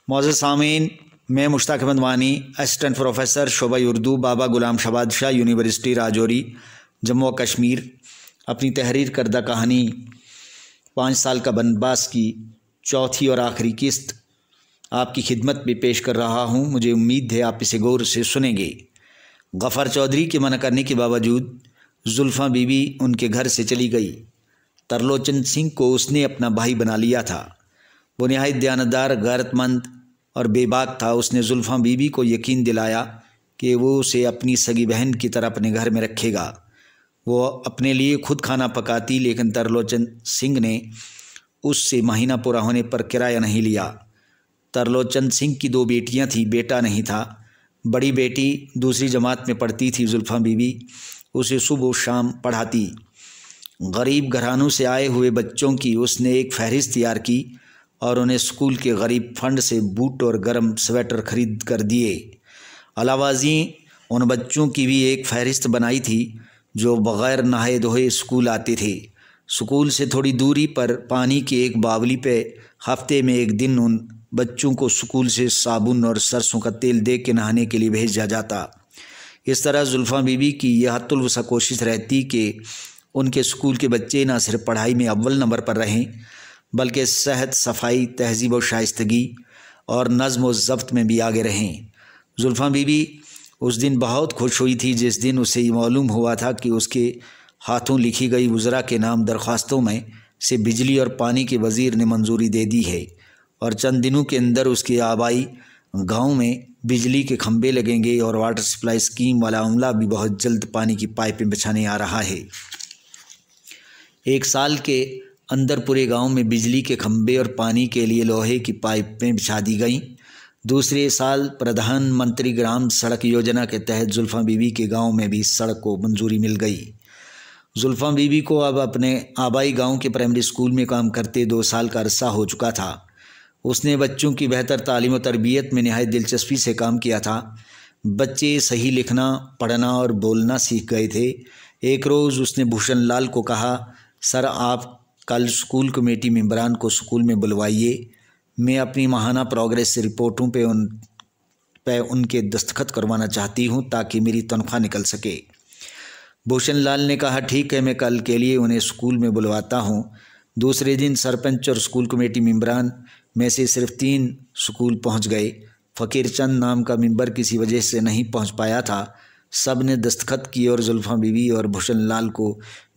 मौजूद सामीन, मैं मुश्ताक अहमद वानी, असिस्टेंट प्रोफेसर शोबा उर्दू, बाबा गुलाम शबाद शाह यूनिवर्सिटी राजौरी, जम्मू व कश्मीर, अपनी तहरीर करदा कहानी 5 साल का बनबास की चौथी और आखिरी किस्त आपकी खिदमत में पेश कर रहा हूँ। मुझे उम्मीद है आप इसे गौर से सुनेंगे। गफ़ार चौधरी के मना करने के बावजूद जुल्फ़ा बीबी उनके घर से चली गई। तरलोचन सिंह को उसने अपना भाई बना लिया था। वो नहायत दयानतदार, गैरतमंद और बेबाक था। उसने जुल्फ़ा बीबी को यकीन दिलाया कि वो उसे अपनी सगी बहन की तरह अपने घर में रखेगा। वो अपने लिए खुद खाना पकाती, लेकिन तरलोचन सिंह ने उससे महीना पूरा होने पर किराया नहीं लिया। तरलोचन सिंह की 2 बेटियां थीं, बेटा नहीं था। बड़ी बेटी दूसरी जमात में पढ़ती थी। जुल्फ़ा बीबी उसे सुबह शाम पढ़ाती। गरीब घरानों से आए हुए बच्चों की उसने एक फहरिस्त तैयार की और उन्हें स्कूल के गरीब फंड से बूट और गर्म स्वेटर खरीद कर दिए। अलावाजी उन बच्चों की भी एक फहरिस्त बनाई थी जो बग़ैर नहाए धोए स्कूल आते थे। स्कूल से थोड़ी दूरी पर पानी की एक बावली पे हफ्ते में एक दिन उन बच्चों को स्कूल से साबुन और सरसों का तेल दे के नहाने के लिए भेजा जाता। इस तरह जुल्फ़ा बीबी की यह हत्तुल-वसा कोशिश रहती कि उनके स्कूल के बच्चे न सिर्फ पढ़ाई में अव्वल नंबर पर रहें, बल्कि सेहत, सफाई, तहज़ीब व शाइस्तगी और नज़्म व ज़ब्त में भी आगे रहें। जुल्फ़ा बीबी उस दिन बहुत खुश हुई थी जिस दिन उसे ये मालूम हुआ था कि उसके हाथों लिखी गई वज़रा के नाम दरख्वास्तों में से बिजली और पानी के वज़ीर ने मंजूरी दे दी है और चंद दिनों के अंदर उसके आबाई गांव में बिजली के खंभे लगेंगे और वाटर सप्लाई स्कीम वाला अमला भी बहुत जल्द पानी की पाइपें बिछाने आ रहा है। 1 साल के अंदर पूरे गांव में बिजली के खंभे और पानी के लिए लोहे की पाइपें बिछा दी गईं। दूसरे साल प्रधानमंत्री ग्राम सड़क योजना के तहत जुल्फ़ा बीबी के गांव में भी सड़क को मंजूरी मिल गई। जुल्फ़ा बीबी को अब अपने आबाई गांव के प्राइमरी स्कूल में काम करते 2 साल का अरसा हो चुका था। उसने बच्चों की बेहतर तालीम और तरबियत में नहायत दिलचस्पी से काम किया था। बच्चे सही लिखना, पढ़ना और बोलना सीख गए थे। एक रोज़ उसने भूषण लाल को कहा, सर आप कल स्कूल कमेटी मेंबरान को स्कूल में बुलवाइए। मैं अपनी माहाना प्रोग्रेस रिपोर्टों पे उनके दस्तखत करवाना चाहती हूँ ताकि मेरी तनख्वाह निकल सके। भूषण लाल ने कहा, ठीक है, मैं कल के लिए उन्हें स्कूल में बुलवाता हूँ। दूसरे दिन सरपंच और स्कूल कमेटी मेंबरान में से सिर्फ 3 स्कूल पहुँच गए। फ़कीर चंद नाम का मेंबर किसी वजह से नहीं पहुँच पाया था। सब ने दस्तखत किए और जुल्फ़ा बीबी और भूषण लाल को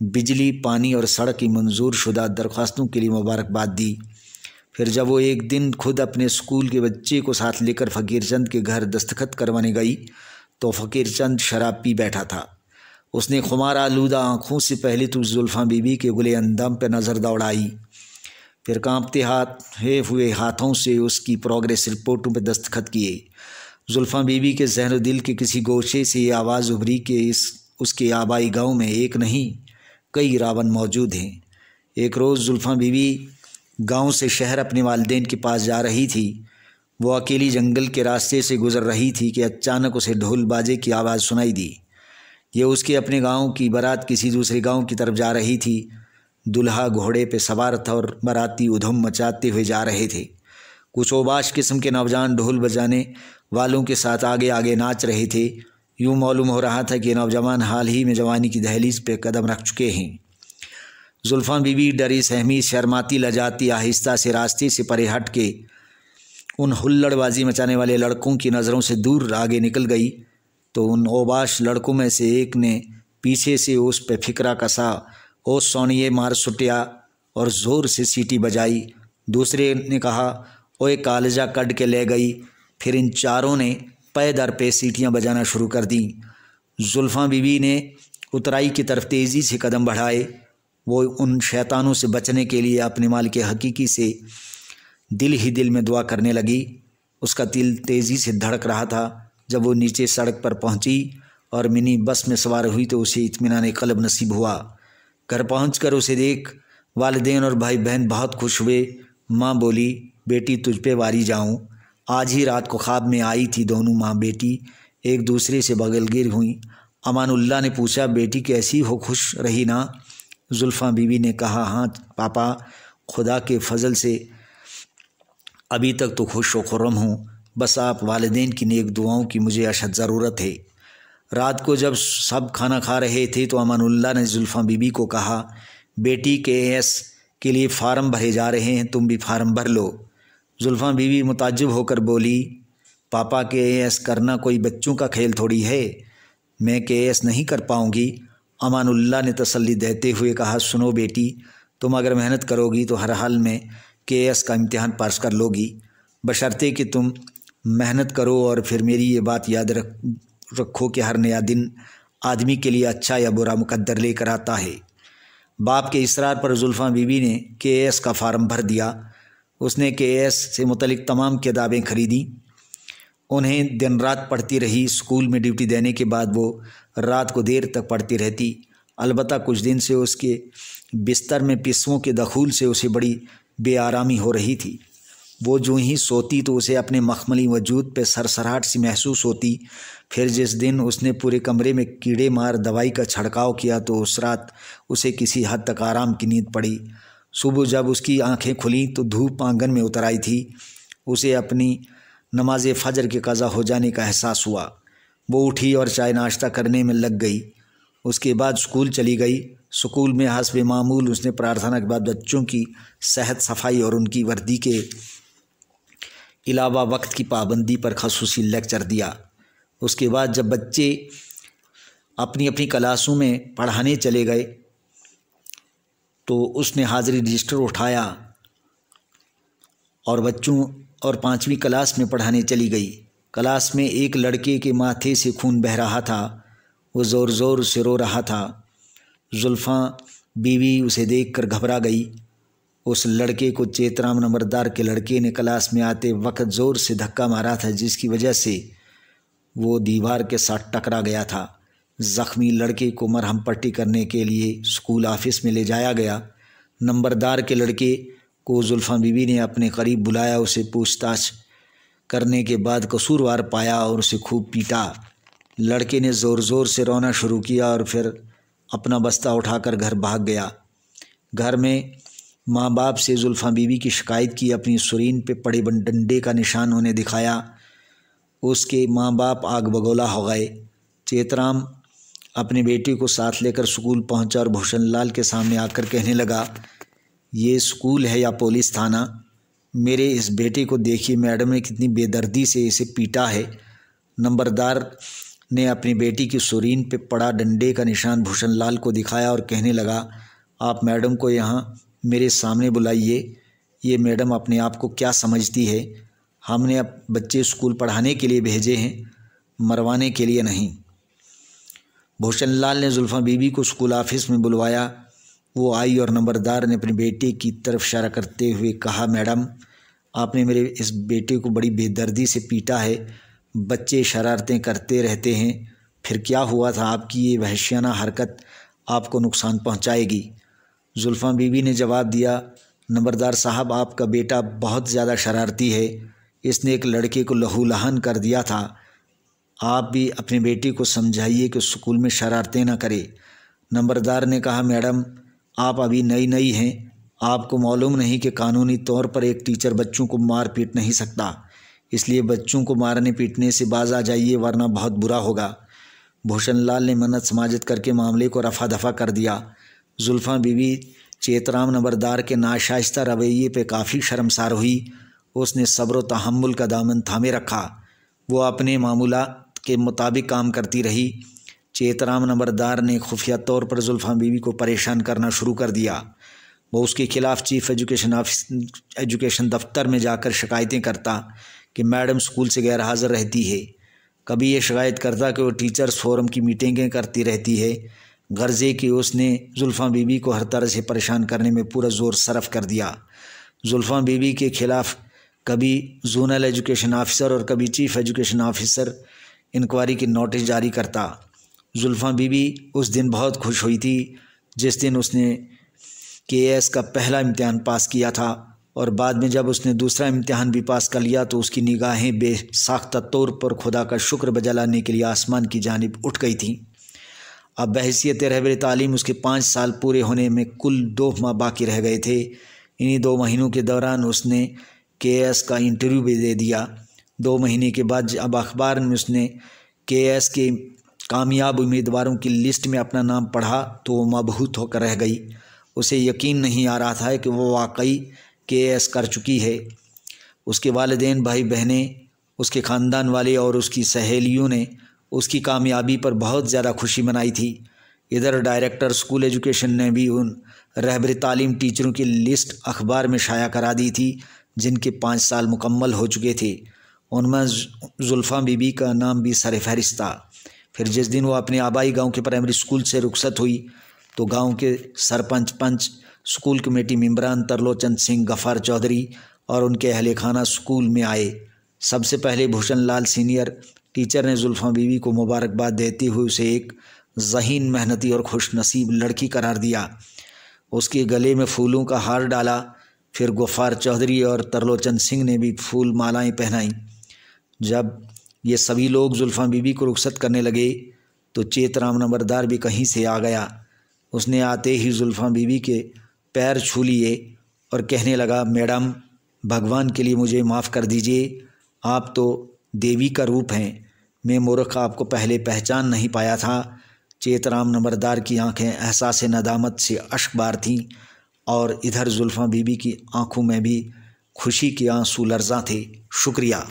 बिजली, पानी और सड़क की मंजूर शुदा दरख्वास्तों के लिए मुबारकबाद दी। फिर जब वो एक दिन खुद अपने स्कूल के बच्चे को साथ लेकर फ़कीर चंद के घर दस्तखत करवाने गई तो फ़कीर चंद शराब पी बैठा था। उसने खुमार आलूदा आँखों से पहले तो जुल्फ़ा बीबी के गुले अंदाम पर नज़र दौड़ाई, फिर कांपते हुए हाथों से उसकी प्रोग्रेस रिपोर्टों पर दस्तखत किए। जुल्फ़ा बीबी के ज़हन दिल के किसी गोशे से ये आवाज़ उभरी कि उसके आबाई गांव में एक नहीं कई रावण मौजूद हैं। एक रोज़ जुल्फ़ा बीबी गांव से शहर अपने वालिदैन के पास जा रही थी। वो अकेली जंगल के रास्ते से गुज़र रही थी कि अचानक उसे ढोल बाजे की आवाज़ सुनाई दी। ये उसके अपने गांव की बारात किसी दूसरे गांव की तरफ जा रही थी। दुल्हा घोड़े पे सवार था और बाराती उधम मचाते हुए जा रहे थे। कुछ ओबाश किस्म के नौजवान ढोल बजाने वालों के साथ आगे आगे नाच रहे थे। यूँ मालूम हो रहा था कि नौजवान हाल ही में जवानी की दहलीज पे कदम रख चुके हैं। जुल्फ़ा बीबी डरी, सहमी, शर्माती, लजाती आहिस्ता से रास्ते से परे हट के उन हुल्लड़बाजी मचाने वाले लड़कों की नज़रों से दूर आगे निकल गई तो उन ओबाश लड़कों में से एक ने पीछे से उस पे फिकरा कसा, ओ सोनिए मार सुटिया, और ज़ोर से सीटी बजाई। दूसरे ने कहा, ओए कालजा कट के ले गई। फिर इन चारों ने पै दर पे सीटियाँ बजाना शुरू कर दी। जुल्फ़ा बीबी ने उतराई की तरफ तेज़ी से कदम बढ़ाए। वो उन शैतानों से बचने के लिए अपने मालिक हकीकी से दिल ही दिल में दुआ करने लगी। उसका दिल तेज़ी से धड़क रहा था। जब वो नीचे सड़क पर पहुंची और मिनी बस में सवार हुई तो उसे इत्मीनान क़ल्ब नसीब हुआ। घर पहुंचकर उसे देख वालिदैन और भाई बहन बहुत खुश हुए। माँ बोली, बेटी तुझ पे वारी जाऊँ। आज ही रात को ख्वाब में आई थी। दोनों माँ बेटी एक दूसरे से बगलगिर हुई। अमानुल्लाह ने पूछा, बेटी कैसी हो, खुश रही ना? जुल्फ़ा बीबी ने कहा, हाँ पापा, खुदा के फजल से अभी तक तो खुश व खुर्रम हूँ, बस आप वालिदैन की नेक दुआओं की मुझे अशद ज़रूरत है। रात को जब सब खाना खा रहे थे तो अमानुल्लाह ने जुल्फ़ा बीबी को कहा, बेटी KAS के लिए फ़ार्म भरे जा रहे हैं, तुम भी फ़ार्म भर लो। जुल्फ़ा बीबी मुताज्जिब होकर बोली, पापा KAS करना कोई बच्चों का खेल थोड़ी है, मैं KAS नहीं कर पाऊँगी। अमानुल्लाह ने तसल्ली देते हुए कहा, सुनो बेटी, तुम अगर मेहनत करोगी तो हर हाल में KAS का इम्तिहान पास कर लोगी, बशर्ते कि तुम मेहनत करो। और फिर मेरी ये बात याद रखो कि हर नया दिन आदमी के लिए अच्छा या बुरा मुकद्दर लेकर आता है। बाप के इसरार पर जुल्फ़ा बीबी ने KAS का फार्म भर दिया। उसने KAS से मुतलिक तमाम किताबें खरीदी, उन्हें दिन रात पढ़ती रही। स्कूल में ड्यूटी देने के बाद वो रात को देर तक पढ़ती रहती। अलबत्ता कुछ दिन से उसके बिस्तर में पिस्सों के दखूल से उसे बड़ी बेआरामी हो रही थी। वो जो ही सोती तो उसे अपने मखमली वजूद पे सरसराहट सी महसूस होती। फिर जिस दिन उसने पूरे कमरे में कीड़े मार दवाई का छिड़काव किया तो उस रात उसे किसी हद तक आराम की नींद पड़ी। सुबह जब उसकी आंखें खुली तो धूप आंगन में उतर आई थी। उसे अपनी नमाज फ़जर के क़ज़ा हो जाने का एहसास हुआ। वो उठी और चाय नाश्ता करने में लग गई। उसके बाद स्कूल चली गई। स्कूल में हस्ब मामूल उसने प्रार्थना के बाद बच्चों की सेहत सफाई और उनकी वर्दी के अलावा वक्त की पाबंदी पर ख़ुसूसी लेक्चर दिया। उसके बाद जब बच्चे अपनी अपनी क्लासों में पढ़ाने चले गए तो उसने हाज़िरी रजिस्टर उठाया और बच्चों और 5वीं क्लास में पढ़ाने चली गई। क्लास में एक लड़के के माथे से खून बह रहा था। वो ज़ोर ज़ोर से रो रहा था। जुल्फ़ा बीवी उसे देखकर घबरा गई। उस लड़के को चेतराम नंबरदार के लड़के ने क्लास में आते वक्त ज़ोर से धक्का मारा था, जिसकी वजह से वो दीवार के साथ टकरा गया था। ज़ख्मी लड़के को मरहम पट्टी करने के लिए स्कूल ऑफिस में ले जाया गया। नंबरदार के लड़के को जुल्फ़ा बीबी ने अपने करीब बुलाया। उसे पूछताछ करने के बाद कसूरवार पाया और उसे खूब पीटा। लड़के ने ज़ोर ज़ोर से रोना शुरू किया और फिर अपना बस्ता उठाकर घर भाग गया। घर में माँ बाप से जुल्फ़ा बीबी की शिकायत की। अपनी सुरीन पे पड़े डंडे का निशान उन्हें दिखाया। उसके माँ बाप आग बगोला हो गए। चेतराम अपने बेटे को साथ लेकर स्कूल पहुंचा और भूषण लाल के सामने आकर कहने लगा, ये स्कूल है या पुलिस थाना? मेरे इस बेटे को देखिए, मैडम ने कितनी बेदर्दी से इसे पीटा है। नंबरदार ने अपनी बेटी की सुरीन पे पड़ा डंडे का निशान भूषण लाल को दिखाया और कहने लगा, आप मैडम को यहाँ मेरे सामने बुलाइए। ये मैडम अपने आप को क्या समझती है? हमने अब बच्चे स्कूल पढ़ाने के लिए भेजे हैं, मरवाने के लिए नहीं। भूषण लाल ने जुल्फ़ा बीबी को स्कूल ऑफिस में बुलवाया। वो आई और नंबरदार ने अपने बेटे की तरफ इशारा करते हुए कहा, मैडम आपने मेरे इस बेटे को बड़ी बेदर्दी से पीटा है। बच्चे शरारतें करते रहते हैं, फिर क्या हुआ था? आपकी ये वहशियाना हरकत आपको नुकसान पहुंचाएगी। जुल्फ़ा बीबी ने जवाब दिया, नंबरदार साहब आपका बेटा बहुत ज़्यादा शरारती है, इसने एक लड़के को लहूलुहान कर दिया था। आप भी अपने बेटे को समझाइए कि स्कूल में शरारतें ना करे। नंबरदार ने कहा, मैडम आप अभी नई हैं, आपको मालूम नहीं कि कानूनी तौर पर एक टीचर बच्चों को मार पीट नहीं सकता, इसलिए बच्चों को मारने पीटने से बाज आ जाइए वरना बहुत बुरा होगा। भूषण लाल ने मन्नत समाजत करके मामले को रफा दफा कर दिया। जुल्फ़ा बीबी चेतराम नंबरदार के नाशाइस्ता रवैये पे काफ़ी शर्मसार हुई। उसने सब्र व तहम्मुल का दामन थामे रखा। वो अपने मामूलात के मुताबिक काम करती रही। चेतराम नंबरदार ने खुफिया तौर पर जुल्फ़ा बीबी को परेशान करना शुरू कर दिया। वो उसके खिलाफ़ चीफ़ एजुकेशन दफ्तर में जाकर शिकायतें करता कि मैडम स्कूल से गैर हाज़िर रहती है। कभी ये शिकायत करता कि वो टीचर्स फोरम की मीटिंगें करती रहती है। गर्जे कि उसने जुल्फ़ा बीबी को हर तरह से परेशान करने में पूरा ज़ोर सरफ कर दिया। जुल्फ़ा बीबी के ख़िलाफ़ कभी जोनल एजुकेशन ऑफिसर और कभी चीफ़ एजुकेशन ऑफिसर इंक्वायरी की नोटिस जारी करता। जुल्फ़ा बीबी उस दिन बहुत खुश हुई थी जिस दिन उसने KAS का पहला इम्तिहान पास किया था, और बाद में जब उसने दूसरा इम्तिहान भी पास कर लिया तो उसकी निगाहें बेसाख्ता तौर पर खुदा का शुक्र बजा लाने के लिए आसमान की जानिब उठ गई थीं। अब बहैसियत रहबर तालीम उसके 5 साल पूरे होने में कुल 2 माह बाकी रह गए थे। इन्हीं 2 महीनों के दौरान उसने KS का इंटरव्यू भी दे दिया। 2 महीने के बाद अब अखबार में उसने KS के कामयाब उम्मीदवारों की लिस्ट में अपना नाम पढ़ा तो वो मबहूत होकर रह गई। उसे यकीन नहीं आ रहा था कि वो वाकई KS कर चुकी है। उसके वालिदैन, भाई बहनें, उसके ख़ानदान वाले और उसकी सहेलियों ने उसकी कामयाबी पर बहुत ज़्यादा खुशी मनाई थी। इधर डायरेक्टर स्कूल एजुकेशन ने भी उन रहबर तालीम टीचरों की लिस्ट अखबार में शाया करा दी थी जिनके 5 साल मुकम्मल हो चुके थे। उनमें जुल्फ़ा बीबी का नाम भी सरफ़हरिस्त था। फिर जिस दिन वो अपने आबाई गांव के प्राइमरी स्कूल से रुखसत हुई तो गांव के सरपंच, पंच, स्कूल कमेटी मेंबरान तरलोचन सिंह, गफ़ार चौधरी और उनके अहले खाना स्कूल में आए। सबसे पहले भूषण लाल सीनियर टीचर ने जुल्फ़ा बीबी को मुबारकबाद देते हुए उसे एक ज़हीन, मेहनती और खुशनसीब लड़की करार दिया। उसके गले में फूलों का हार डाला। फिर गफ़ार चौधरी और तरलोचन सिंह ने भी फूल मालाएं पहनाई। जब ये सभी लोग जुल्फ़ा बीबी को रुखसत करने लगे तो चेतराम नंबरदार भी कहीं से आ गया। उसने आते ही जुल्फ़ा बीबी के पैर छू लिए और कहने लगा, मैडम, भगवान के लिए मुझे माफ़ कर दीजिए, आप तो देवी का रूप हैं। मैं मूर्ख आपको पहले पहचान नहीं पाया था। चेतराम नंबरदार की आंखें एहसास नदामत से अश्कबार थीं और इधर जुल्फ़ा बीबी की आंखों में भी खुशी के आंसू लर्ज़ां थे। शुक्रिया।